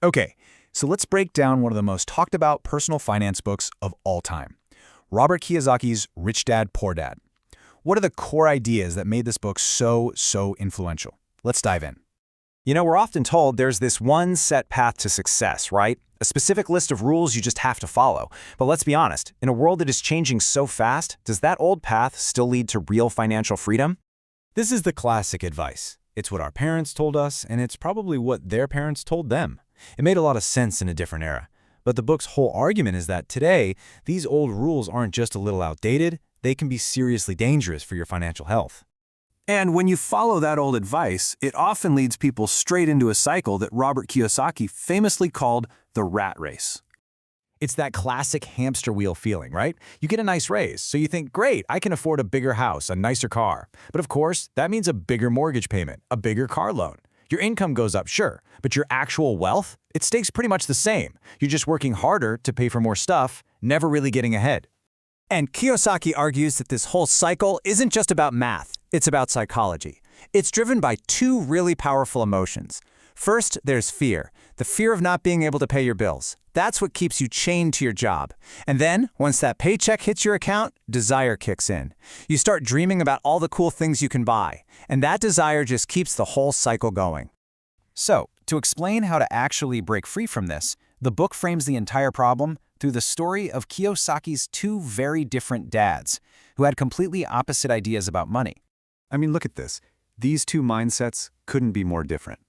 Okay, so let's break down one of the most talked about personal finance books of all time. Robert Kiyosaki's Rich Dad, Poor Dad. What are the core ideas that made this book so influential? Let's dive in. We're often told there's this one set path to success, right? A specific list of rules you just have to follow. But let's be honest, in a world that is changing so fast, does that old path still lead to real financial freedom? This is the classic advice. It's what our parents told us, and it's probably what their parents told them. It made a lot of sense in a different era. But the book's whole argument is that today, these old rules aren't just a little outdated, they can be seriously dangerous for your financial health. And when you follow that old advice, it often leads people straight into a cycle that Robert Kiyosaki famously called the rat race. It's that classic hamster wheel feeling, right? You get a nice raise, so you think, great, I can afford a bigger house, a nicer car. But of course, that means a bigger mortgage payment, a bigger car loan. Your income goes up, sure, but your actual wealth, it stays pretty much the same. You're just working harder to pay for more stuff, never really getting ahead. And Kiyosaki argues that this whole cycle isn't just about math, it's about psychology. It's driven by two really powerful emotions. First, there's fear, the fear of not being able to pay your bills. That's what keeps you chained to your job. And then, once that paycheck hits your account, desire kicks in. You start dreaming about all the cool things you can buy, and that desire just keeps the whole cycle going. So, to explain how to actually break free from this, the book frames the entire problem through the story of Kiyosaki's two very different dads, who had completely opposite ideas about money. I mean, look at this. These two mindsets couldn't be more different.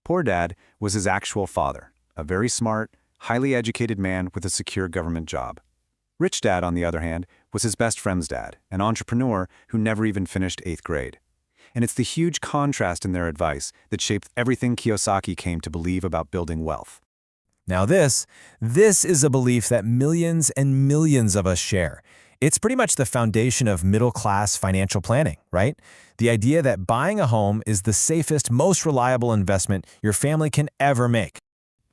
Poor Dad was his actual father, a very smart, highly educated man with a secure government job. Rich Dad, on the other hand, was his best friend's dad, an entrepreneur who never even finished 8th grade. And it's the huge contrast in their advice that shaped everything Kiyosaki came to believe about building wealth. Now this is a belief that millions and millions of us share. It's pretty much the foundation of middle-class financial planning, right? The idea that buying a home is the safest, most reliable investment your family can ever make.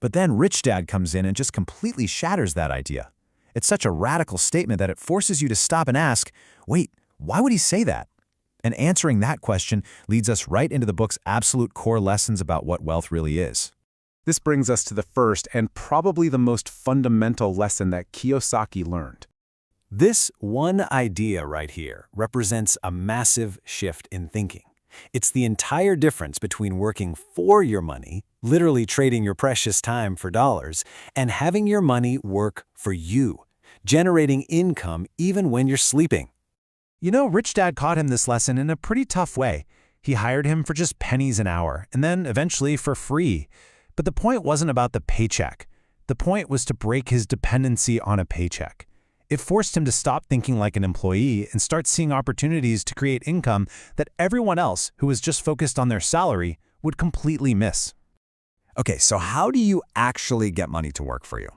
But then Rich Dad comes in and just completely shatters that idea. It's such a radical statement that it forces you to stop and ask, wait, why would he say that? And answering that question leads us right into the book's absolute core lessons about what wealth really is. This brings us to the first and probably the most fundamental lesson that Kiyosaki learned. This one idea right here represents a massive shift in thinking. It's the entire difference between working for your money, literally trading your precious time for dollars, and having your money work for you, generating income even when you're sleeping. Rich Dad caught him this lesson in a pretty tough way. He hired him for just pennies an hour, and then eventually for free. But the point wasn't about the paycheck. The point was to break his dependency on a paycheck. It forced him to stop thinking like an employee and start seeing opportunities to create income that everyone else who was just focused on their salary would completely miss. Okay, so how do you actually get money to work for you?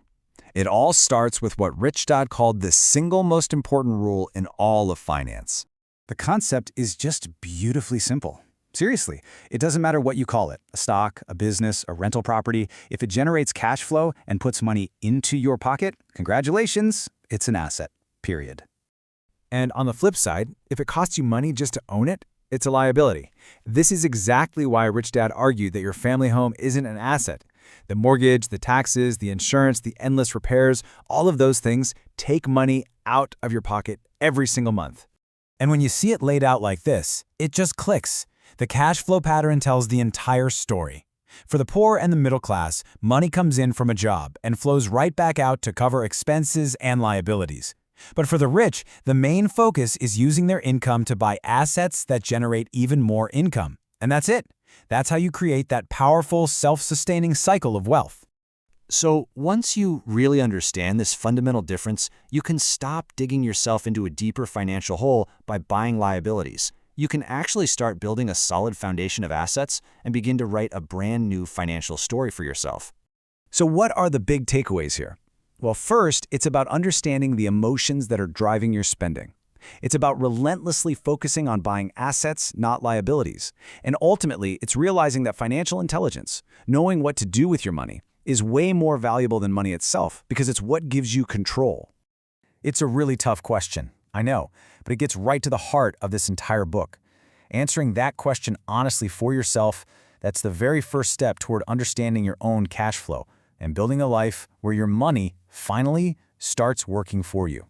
It all starts with what Rich Dad called the single most important rule in all of finance. The concept is just beautifully simple. Seriously, it doesn't matter what you call it, a stock, a business, a rental property. If it generates cash flow and puts money into your pocket, congratulations, it's an asset, period. And on the flip side, if it costs you money just to own it, it's a liability. This is exactly why Rich Dad argued that your family home isn't an asset. The mortgage, the taxes, the insurance, the endless repairs, all of those things take money out of your pocket every single month. And when you see it laid out like this, it just clicks. The cash flow pattern tells the entire story. For the poor and the middle class, money comes in from a job and flows right back out to cover expenses and liabilities. But for the rich, the main focus is using their income to buy assets that generate even more income. And that's it. That's how you create that powerful, self-sustaining cycle of wealth. So once you really understand this fundamental difference, you can stop digging yourself into a deeper financial hole by buying liabilities. You can actually start building a solid foundation of assets and begin to write a brand new financial story for yourself. So what are the big takeaways here? Well, first, it's about understanding the emotions that are driving your spending. It's about relentlessly focusing on buying assets, not liabilities. And ultimately, it's realizing that financial intelligence, knowing what to do with your money, is way more valuable than money itself because it's what gives you control. It's a really tough question, I know, but it gets right to the heart of this entire book. Answering that question honestly for yourself, that's the very first step toward understanding your own cash flow, and building a life where your money finally starts working for you.